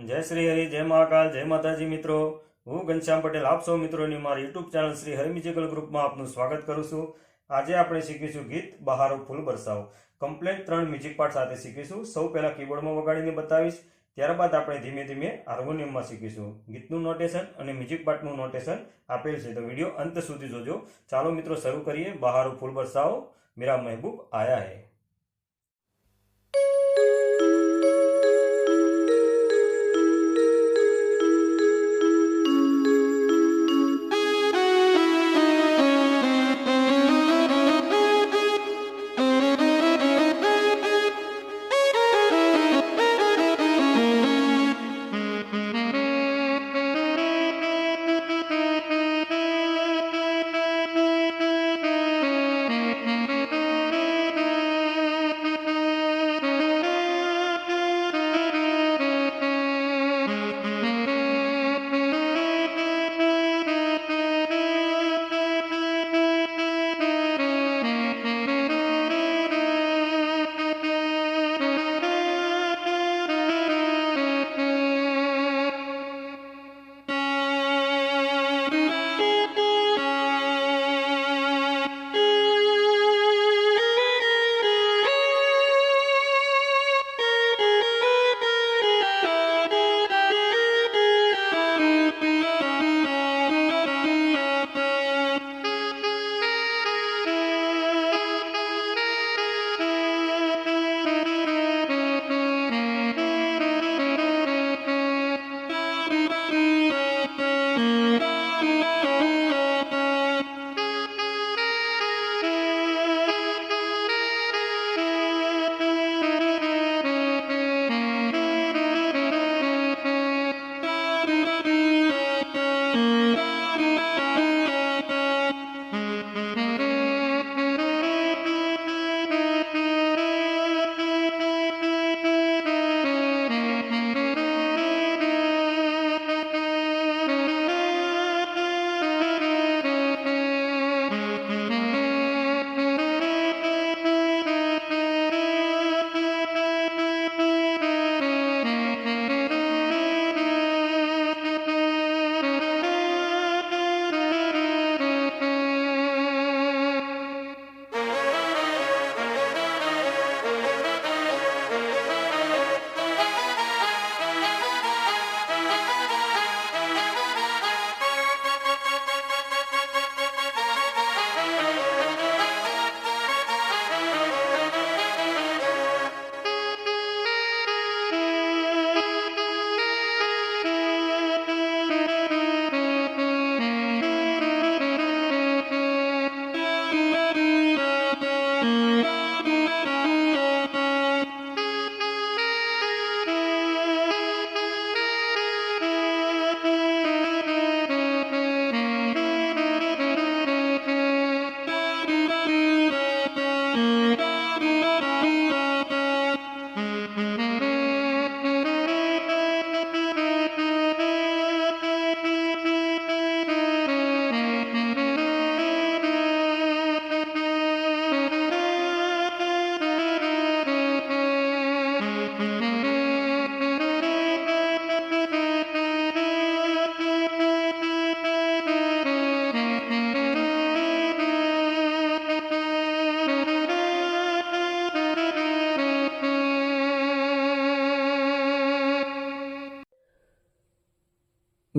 જય શ્રી હરિ, જય મહાકાલ, જય માતાજી મિત્રો. હું ઘનશ્યામ પટેલ આપ સૌ મિત્રોની મારી YouTube channel Shri Hari musical ગ્રુપમાં આપનું સ્વાગત કરું છું. આજે આપણે શીખીશું ગીત બહારો ફૂલ બરસાવો. કમ્પ્લેટ 3 મ્યુઝિક પાર્ટ સાથે શીખીશું. સૌ પહેલા કીબોર્ડમાં વગાડીને બતાવીશ, ત્યારબાદ આપણે ધીમે ધીમે હાર્મોનિયમમાં શીખીશું. ગીતનું નોટેશન અને મ્યુઝિક પાર્ટનું નોટેશન આપેલ છે, તો વિડીયો અંત સુધી જોજો. ચાલો મિત્રો શરૂ કરીએ. બહારો ફૂલ બરસાવો, મેરા મહેબૂબ આયા હૈ.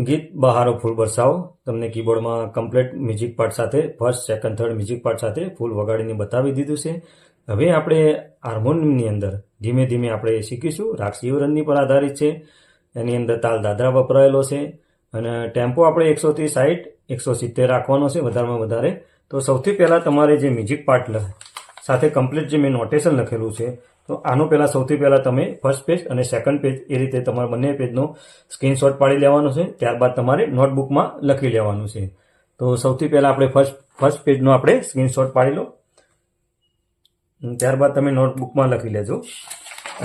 ગીત બહારો ફૂલ બરસાવો તમને કીબોર્ડમાં કમ્પ્લીટ મ્યુઝિક પાર્ટ સાથે first, second, third music part સાથે ફૂલ વગાડીને બતાવી દીધું છે. હવે આપણે હાર્મોનિયમની અંદર ધીમે ધીમે આપણે શીખીશું. રાગ શિવરનની પર આધારિત છે. એની અંદર તાલ દાદરા વપરાયેલો છે અને ટેમ્પો આપણે 160, 170 રાખવાનો છે વધારેમાં વધારે. તો સૌથી પહેલાં તમારે જે મ્યુઝિક પાર્ટ સાથે કમ્પ્લીટ જે મેં નોટેશન લખેલું છે, તો આનું પહેલાં સૌથી પહેલાં તમે ફર્સ્ટ પેજ અને સેકન્ડ પેજ એ રીતે તમારા બંને પેજનો સ્ક્રીનશોટ પાડી લેવાનો છે. ત્યારબાદ તમારે નોટબુકમાં લખી લેવાનું છે. તો સૌથી પહેલાં આપણે ફર્સ્ટ પેજનો આપણે સ્ક્રીનશોટ પાડી લો, ત્યારબાદ તમે નોટબુકમાં લખી લેજો.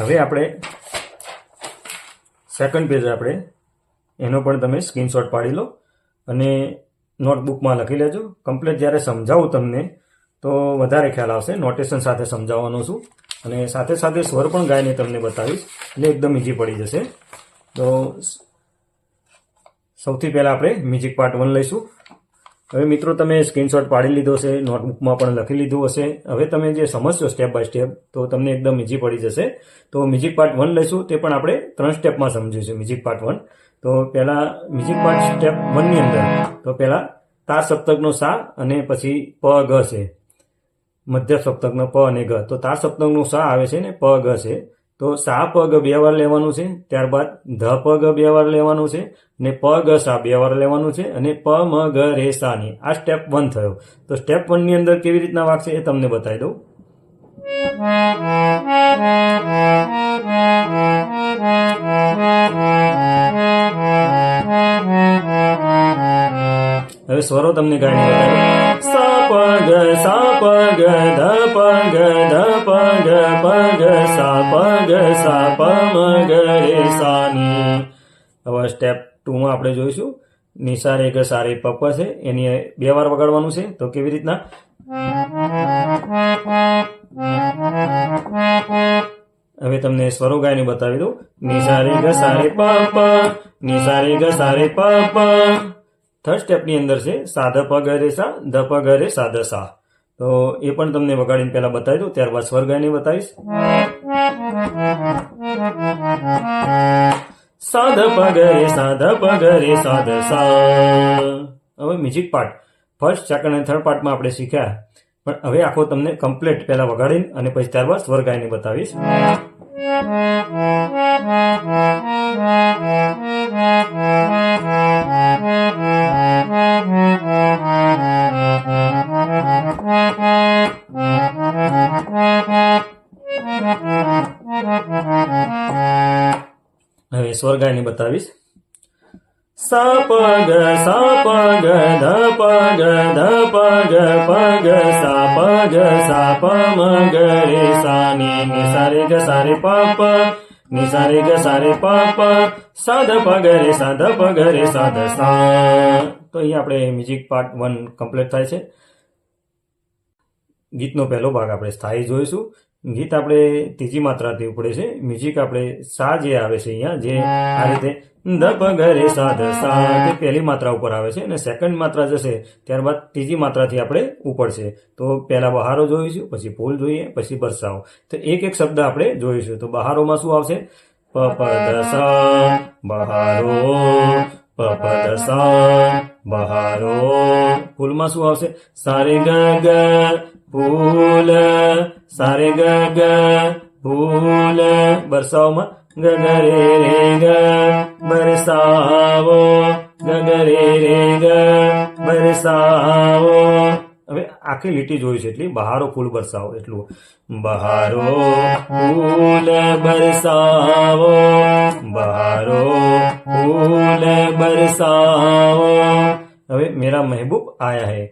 હવે આપણે સેકન્ડ પેજ આપણે એનો પણ તમે સ્ક્રીનશોટ પાડી લો અને નોટબુકમાં લખી લેજો. કમ્પ્લીટ જ્યારે સમજાવું તમને તો વધારે ખ્યાલ આવશે. નોટેશન સાથે સમજાવવાનો છું અને સાથે સાથે સ્વર પણ ગાઈને તમને બતાવીશ એટલે એકદમ ઇઝી પડી જશે. તો સૌથી પહેલાં આપણે મ્યુઝિક પાર્ટ 1 લઈશું. હવે મિત્રો તમે સ્ક્રીનશોટ પાડી લીધો છે, નોટબુકમાં પણ લખી લીધું હશે. હવે તમે જે સમજશો સ્ટેપ બાય સ્ટેપ તો તમને એકદમ ઇઝી પડી જશે. તો મ્યુઝિક પાર્ટ 1 લઈશું, તે પણ આપણે 3 સ્ટેપમાં સમજીશું મ્યુઝિક પાર્ટ 1. તો પહેલાં મ્યુઝિક પાર્ટ સ્ટેપ 1 ની અંદર તો પહેલાં તાર સપ્તકનો સા અને પછી પ ગ છે, મધ્ય સપ્તકનો પ અને ગ. તો તાર સપ્તકનો સા આવે છે ને પ ગ છે. તો સા પ ગ 2 વાર લેવાનું છે, ત્યારબાદ ધ પ ગ 2 વાર લેવાનું છે, ને પ ગ સા 2 વાર લેવાનું છે, અને પ મ ગ રે સા ની. આ સ્ટેપ 1 થયો. તો સ્ટેપ 1 ની અંદર કેવી રીતના વાગશે એ તમને બતાવી દઉં. હવે સ્વરો તમને ગાઈને બતાવ્યો. સા પ ગ ધ પ ગ પ ગ સા પ મ ગ રે સા ની. હવે સ્ટેપ 2 માં આપણે જોઈશું. નિસા રે ગ સા રે પ પ છે, એની 2 વાર વગાડવાનું છે. તો કેવી રીતના? હવે તમને સ્વરો ગાઈને બતાવી દઉં. નિસા રે ગ સા રે પ પ, નિસા રે ગ સા રે પ પ. થર્ડ સ્ટેપની અંદર છે સા ધ પ ગ રે સા, ધ પ ગ રે સા ધ સા. તો એ પણ તમને વગાડીને પહેલા બતાવી દઉં, ત્યારબાદ સ્વર ગાઈને બતાવીશ. સા ધ પ ગ રે સા, ધ પ ગ રે સા ધ સા. હવે મ્યુઝિક પાર્ટ ફર્સ્ટ, સેકન્ડ અને થર્ડ પાર્ટમાં આપણે શીખ્યા, પણ હવે આખો તમને કમ્પ્લીટ પહેલા વગાડીને અને પછી ત્યારબાદ સ્વર ગાઈને બતાવીશ. હવે સ્વર ગાઈને બતાવીશ. સા પ ગ ધ પ ગ સા પ મ ગ રે સા ની. નિસા રે ગ સા રે પ પ, નિસા રે ગ સા રે પ પ, સા ધ પ ગ રે સા, ધ પ ગ રે સા ધ સા. તો અહીંયા આપણે મ્યુઝિક પાર્ટ 1 કમ્પ્લીટ થાય છે. ગીતનો પહેલો ભાગ આપણે સ્થાયી જોઈશું. ગીત આપણે ત્રીજી માત્રાથી ઉપડે છે. મ્યુઝિક આપણે સા જે આવે છે અહીંયા, જે આ રીતે ધ પ ગ રે સા ધ સા, તે પહેલી માત્રા ઉપર આવે છે, અને સેકન્ડ માત્રા જશે ત્યારબાદ ત્રીજી માત્રાથી આપણે ઉપડશે. તો પહેલા બહારો જોઈશું, પછી ફૂલ જોઈએ, પછી બરસાવ. તો એક એક શબ્દ આપણે જોઈશું. તો બહારોમાં શું આવશે? પ પ ધ સા બહારો, પ પ ધ સા બહારો. ફૂલમાં શું આવશે? સા રે ગ ગ ફૂલ, સા રે ગ ગ ફૂલ. બરસાવમાં ગ ગ રે રે ગ બરસાવો, ગ ગ રે રે ગ બરસાવો. હવે આખી લીટી જોઈ છે એટલી બહારો ફૂલ બરસાવો એટલું. બહારો ફૂલ બરસાવો, બહારો ફૂલ બરસાવો. હવે મેરા મહેબૂબ આયા હૈ.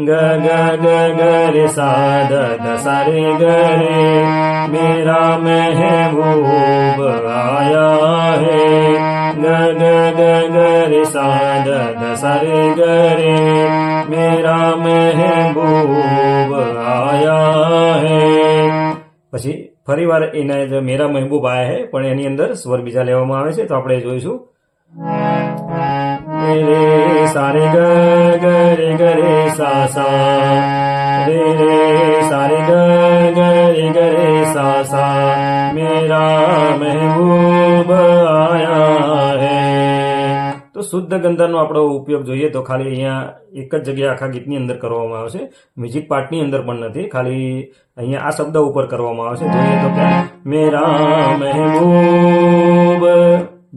ગ ગ ગ ગ રે સા ધ ધ સા રે ગ રે, મેરા મહેબૂબ આયા હે. ગ ગ ગ ગ રે સા ધ ધ સા રે ગ રે, મેરા મહેબૂબ આયા હે. પછી ફરી વાર એના જે મેરા મહેબૂબ આયા હે, પણ એની અંદર સ્વર બીજા લેવામાં આવે છે. તો આપણે જોઈશું. રે સા રે ગ ગ રે સા સા, રે રે સા રે ગ રે સા સા, મેરા મહેબૂબ આયા હે. તો શુદ્ધ ગંધારનો આપણો ઉપયોગ જોઈએ તો ખાલી અહીંયા એક જ જગ્યાએ આખા ગીતની અંદર કરવામાં આવશે. મ્યુઝિક પાર્ટની અંદર પણ નથી, ખાલી અહીંયા આ શબ્દ ઉપર કરવામાં આવશે. જોઈએ તો ક્યાં? મેરા મહેબૂબ,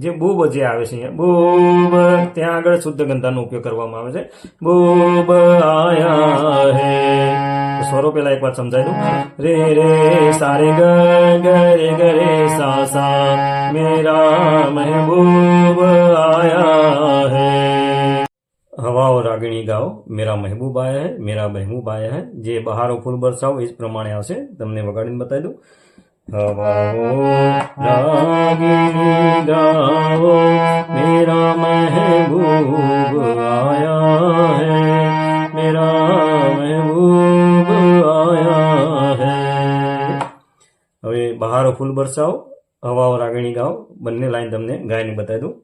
જે બૂબ જે આવે છે અહીંયા, બૂબ, ત્યાં આગળ શુદ્ધ ગંધારનો ઉપયોગ કરવામાં આવે છે. બૂબ આયા હે. સ્વરો પેલા એક વાર સમજાય દઉં. રે રે સા રે ગ રે સા સા, મેરા મહેબૂબ આયા હે. હવાઓ રાગીણી ગાઓ, મેરા મહેબૂબ આયા હે, મેરા મહેબૂબ આયા હે. જે બહારો ફૂલ બરસાવો એ જ પ્રમાણે આવશે. તમને વગાડીને બતાવી દઉં. હવાઓ રાગીણી ગાઓ, મેરા મહેબૂબ આયા હે, મેરા મહેબૂબ આયા હે. હવે બહારો ફૂલ બરસાવો હવાઓ રાગણી ગાઓ, બંને લાઈન તમને ગાયને બતાવી દઉં।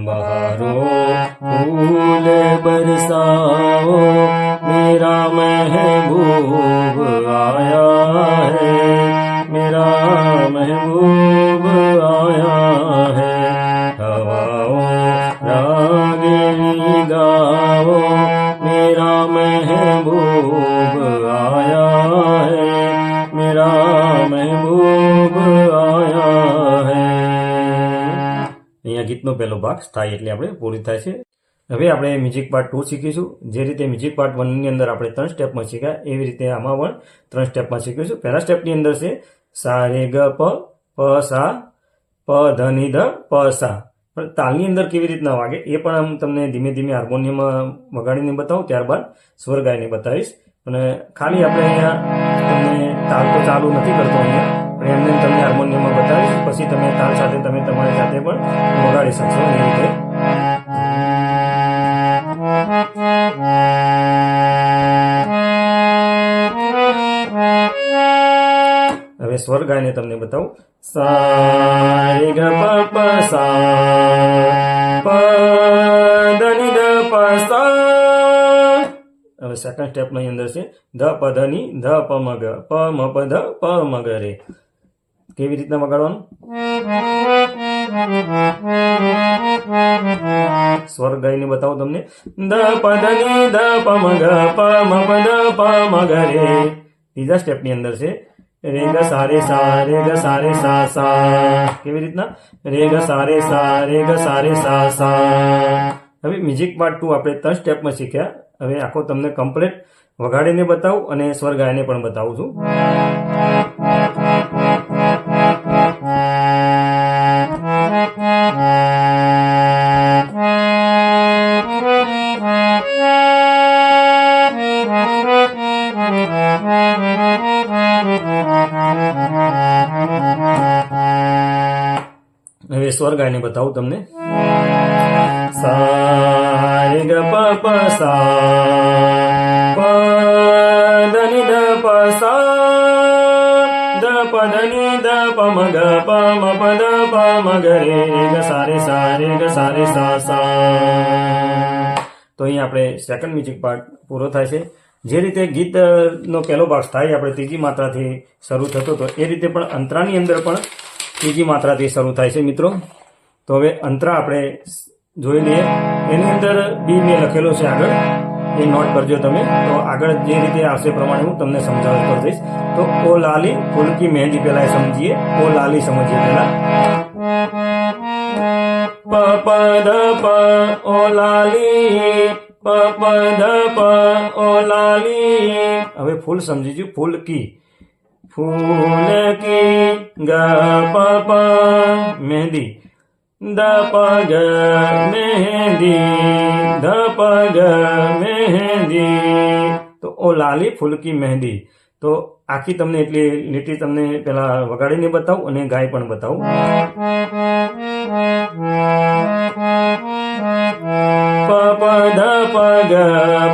बहारो फूल बरसाओ मेरा महबूब आया है, मेरा महबूब आया है। हवाओं रागिनी गाओ मेरा महबूब आया है, मेरा महबूब आया है। અહીંયા ગીતનો પહેલો ભાગ સ્થાયી એટલે આપણે પૂરી થાય છે। હવે આપણે મ્યુઝિક પાર્ટ 2 શીખીશું। જે રીતે મ્યુઝિક પાર્ટ 1 ની અંદર આપણે 3 સ્ટેપમાં શીખ્યા એવી રીતે આમાં પણ 3 સ્ટેપમાં શીખીશું। પહેલા સ્ટેપની અંદર છે સા રે ગ પ પ સા પ ધ ની ધ પ સા। પણ તાલની અંદર કેવી રીતના વાગે એ પણ આમ તમને ધીમે ધીમે હાર્મોનિયમમાં વગાડીને બતાવું, ત્યારબાદ સ્વર ગાઈને બતાવીશ। અને ખાલી આપણે અહીંયા તમને તાલ તો ચાલુ નથી કરતો અહીંયા, પણ એમને તમને હાર્મોનિયમમાં બતાવીશ, પછી તમે તાલ સાથે તમે તમારી જાતે પણ વગાડી શકશો એ રીતે। હવે સ્વર ગાઈને તમને બતાવું। સા રે ગ પ પ સા પ ધ ની ધ પ સા। હવે સેકન્ડ સ્ટેપની અંદર છે ધ પ ધ ની ધ પ મ ગ પ મ પ ધ પ મ ગ રે। કેવી રીતના વગાડવાનું? સ્વર ગાઈને બતાવું તમને। ધ પ ધ ની ધ પ મ ગ પ મ પ ધ પ મ ગ રે। ત્રીજા સ્ટેપની અંદર છે રે ગ સા રે સા રે ગ સા રે સા સા। કેવી રીતના? રે ગ સા રે સા રે ગ સા રે સા સા। હવે મ્યુઝિક પાર્ટ 2 આપણે 3 સ્ટેપમાં શીખ્યા। હવે આખો તમને કમ્પ્લીટ વગાડીને બતાવું અને સ્વર ગાઈને પણ બતાવું છું। હવે સ્વર ગાઈને બતાવું તમને। સા રે ગ પ પ સા પ ધ ની ધ પ સા ધ પ ધ ની ધ પ મ ગ પ મ પ ધ પ મ ગ રે ગ સા રે સા રે ગ સા રે સા સા। તો અહીં આપણે સેકન્ડ મ્યુઝિક પાર્ટ પૂરો થાય છે। જે રીતે ગીતનો પહેલો ભાગ સ્થાયી આપણે ત્રીજી માત્રાથી શરૂ થતો હતો એ રીતે પણ અંતરાની અંદર પણ ત્રીજી માત્રાથી શરૂ થાય છે મિત્રો। તો હવે અંતરા આપણે જોઈ લઈએ। એની અંદર બી મેં લખેલો છે આગળ, એ નોટ કરજો તમે। તો આગળ જે રીતે આવશે પ્રમાણે હું તમને સમજાવતો જઈશ। તો ઓ લાલી ફૂલ કી મહેંદી પહેલા સમજીએ। ઓ લાલી સમજીએ પહેલા। પ પ ધ પ ઓ લાલી પ પ ધ પ ઓ લાલી। હવે ફૂલ સમજીજો। ફૂલ કી फूल की ग प प मेहंदी द प ग मेहंदी ध प ग मेहंदी। तो ओ लाली फूल की मेहंदी। तो आखी तमने एटली લીટી તમને પેલા વગાડીને બતાવું અને ગાય પણ બતાવું। પ પ ધ પ ગ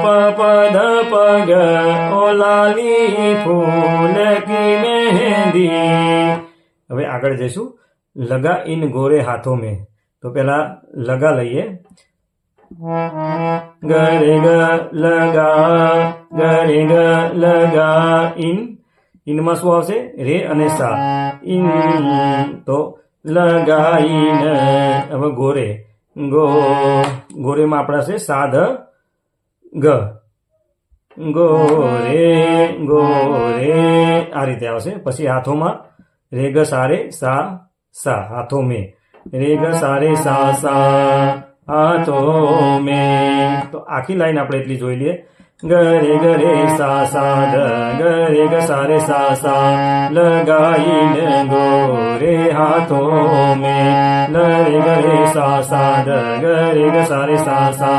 પ પ ધ प ग ओ लाली फूल की मेहंदी। હવે આગળ જઈશું। લગા इन गोरे हाथों में। તો પહેલા લગા લઈએ। ग रे ग लगा ग रे ग लगा इन। ઇનમાં શું આવશે? રે અને સા। ઇન તો લગાઈન। હવે ગોરે ગો ગોરેમાં આપણા છે સા ધ ગ ગોરે ગોરે આ રીતે આવશે। પછી હાથોમાં રે ગ સા રે સા सा। हाथों में रे ग सा रे सा सा हाथों में। तो आखी लाइन આપણે એટલી જોઈ લઈએ। ग रे सा सा ध ग रे ग सा रे सा सा लगाइन गोरे हाथों में। ल रे सा सा ध ग रे ग सा रे सा सा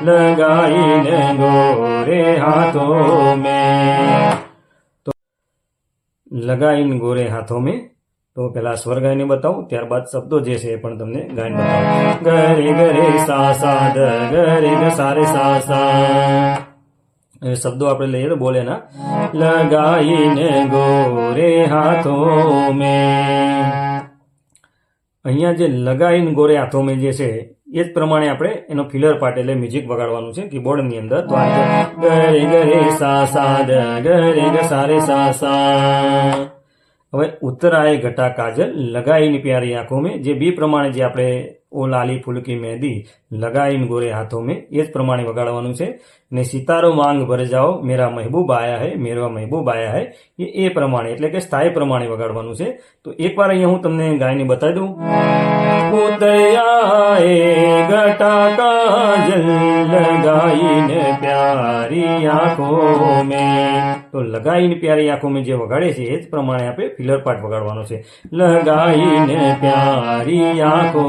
लगाइन गोरे हाथों में। तो लगाइन गोरे हाथों में। तो पहला स्वर गायने बताऊं, ત્યારબાદ શબ્દો જે છે એ પણ તમને ગાઈને બતાવું। ગરે ગરે સા सा ध गरे ग सा रे सा सा। शब्दों આપણે લઈએ તો બોલે ના। लगाइन गोरे हाथों में। અહીંયા જે લગાઈને ગોરે હાથો મેં જે છે એ જ પ્રમાણે આપણે એનો ફિલર પાર્ટ એટલે મ્યુઝિક વગાડવાનું છે કીબોર્ડની અંદર. તો આ ગરે ગરે સા સા દ ગરે ગ સા રે સા સા. હવે ઉત્તરાય ઘટા કાજલ લગાઈને પ્યારી આંખો મેં જે બી પ્રમાણે જે આપણે ઓ લાલી ફૂલકી મહેંદી લગાઈને ગોરે હાથો મેં એ જ પ્રમાણે વગાડવાનું છે. ને સિતારો માંગ ભર જાઓ મેરા મહેબૂબ આયા હૈ મેરા મહેબૂબ આયા હૈ એ પ્રમાણે એટલે કે સ્થાયી પ્રમાણે વગાડવાનું છે. તો એકવાર અહીંયા હું તમને ગાઈને બતાવી દઉં. ઉતરાય ઘટા કાજલ લગાઈને પ્યારી આંખો મેં. તો લગાઈને પ્યારી આંખો મેં જે વગાડે છે એ જ પ્રમાણે આપણે ફિલર પાર્ટ વગાડવાનો છે. લગાઈને પ્યારી આંખો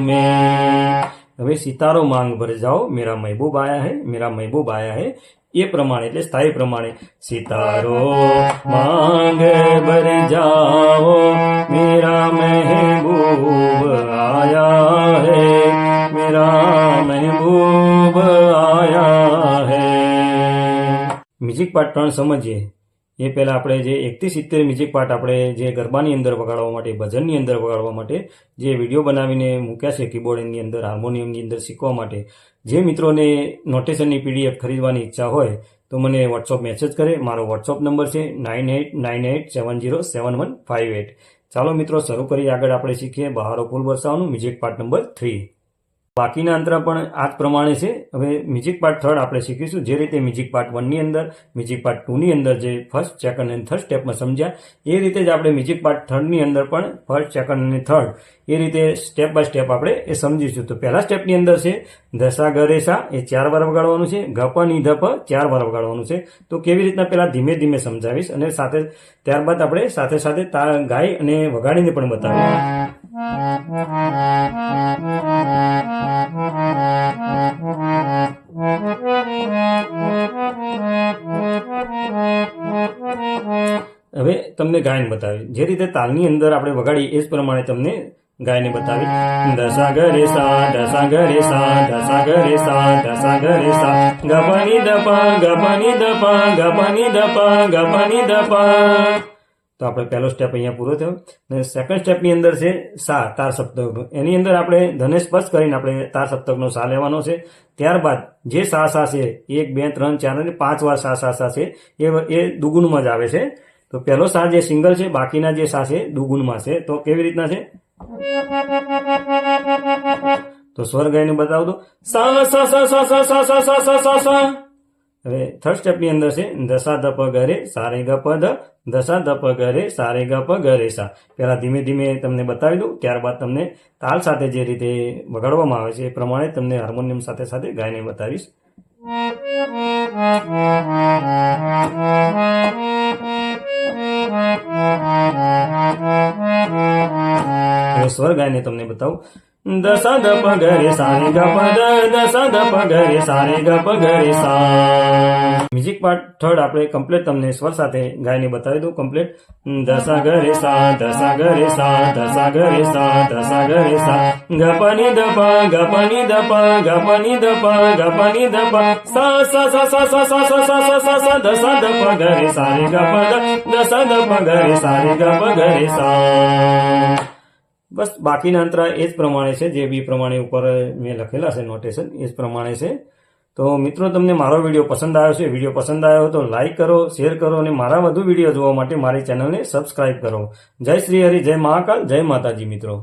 મેં. હવે સિતારો માંગ ભર જાઓ મેરા મહેબૂબ આયા હૈ મેરા મહેબૂબ આયા હૈ એ પ્રમાણે એટલે સ્થાયી પ્રમાણે સિતારો માંગ ભર જાઓ મેરા મહેબૂબ આયા હૈ મેરા મહેબૂબ આયા હૈ. મ્યુઝિક પાર્ટ 3 સમજીએ એ પહેલાં આપણે જે 1 થી 70 મ્યુઝિક પાર્ટ આપણે જે ગરબાની અંદર વગાડવા માટે ભજનની અંદર વગાડવા માટે જે વિડીયો બનાવીને મૂક્યા છે કીબોર્ડની અંદર હાર્મોનિયમની અંદર શીખવા માટે જે મિત્રોને નોટેશનની PDF ખરીદવાની ઈચ્છા હોય તો મને વોટ્સઅપ મેસેજ કરે. મારો વોટ્સઅપ નંબર છે 9898707158. ચાલો મિત્રો શરૂ કરીએ. આગળ આપણે શીખીએ બહારો ફૂલ વરસાવનું મ્યુઝિક પાર્ટ નંબર 3. બાકીના અંતરા પણ આ જ પ્રમાણે છે. હવે મ્યુઝિક પાર્ટ 3 આપણે શીખીશું જે રીતે મ્યુઝિક પાર્ટ 1 ની અંદર મ્યુઝિક પાર્ટ 2 ની અંદર જે ફર્સ્ટ સેકન્ડ અને થર્ડ સ્ટેપમાં સમજ્યા એ રીતે જ આપણે મ્યુઝિક પાર્ટ 3 ની અંદર પણ ફર્સ્ટ સેકન્ડ અને થર્ડ એ રીતે સ્ટેપ બાય સ્ટેપ આપણે એ સમજીશું. તો પહેલા સ્ટેપની અંદર છે ધસા ગરે સા એ 4 વાર વગાડવાનું છે. ગપ ની ધપ 4 વાર વગાડવાનું છે. તો કેવી રીતના પહેલા ધીમે ધીમે સમજાવીશ અને સાથે ત્યારબાદ આપણે સાથે સાથે ગાઈ અને વગાડીને પણ બતાવીશ. હવે તમને ગાયન બતાવી જે રીતે તાલની અંદર આપણે વગાડી એ જ પ્રમાણે તમને ગાયને બતાવી. દસા ગરે સા દસા ગરે સા દસા ગરે સા દસા ગરે સા ગપની દપા ગપની દપા ગપની દપા ગપની દપા. તો આપણે પહેલો સ્ટેપ અહીંયા પૂરો થયો. અને સેકન્ડ સ્ટેપની અંદર છે સા તાર સપ્તક. એની અંદર આપણે ધને સ્પર્શ કરીને આપણે તાર સપ્તકનો સા લેવાનો છે. ત્યારબાદ જે સા સા છે 1 2 3 4 અને 5 વાર સા સા સા છે એ દુગુણમાં જ આવે છે. તો પહેલો સા જે સિંગલ છે બાકીના જે સા છે દુગુણમાં છે. તો કેવી રીતના છે તો સ્વર ગાઈને બતાવું તો સા સા સા સા સા સા સા સા સા સા સા. હવે થર્ડ સ્ટેપની અંદર છે દસા ધપ ગરે સારે ગ પ ધ દસા ધપ ગરે સારે ગ પ ગરે સા. પહેલા ધીમે ધીમે તમને બતાવી દઉં ત્યારબાદ તમને તાલ સાથે જે રીતે વગાડવામાં આવે છે એ પ્રમાણે તમને હાર્મોનિયમ સાથે સાથે ગાઈને બતાવીશ. હવે સ્વર ગાઈને તમને બતાવું. દસા ધ પ ગરે સારે ગ પ ધ દસા ધ પ ગરે સારે ગ પ ગરે સા. મ્યુઝિક પાર્ટ 3 આપણે કમ્પ્લીટ તમને સ્વર સાથે ગાઈને બતાવી દઉં કમ્પ્લીટ. દસા ગરે સા દસા ગરે સા દસા ગરે સા દસા ગરે સા ગપની દપા ગપની દપા ગપની દપા ગપની દપા સા સા સા સા સા સા સા સા સા સા સા દસા ધ પ ગરે સારે ગ પ ધ દસા ધ પ ગરે સારે ગ પ ગરે સા. બસ બાકીના અંતરા એ જ પ્રમાણે છે જે બી પ્રમાણે ઉપર મેં લખેલા છે નોટેશન એ જ પ્રમાણે છે. તો મિત્રો તમને મારો વિડીયો પસંદ આવ્યો છે. વિડીયો પસંદ આવ્યો તો લાઈક કરો શેર કરો અને મારા વધુ વિડીયો જોવા માટે મારી ચેનલને સબસ્ક્રાઈબ કરો. જય શ્રી હરિ જય મહાકાલ જય માતાજી મિત્રો.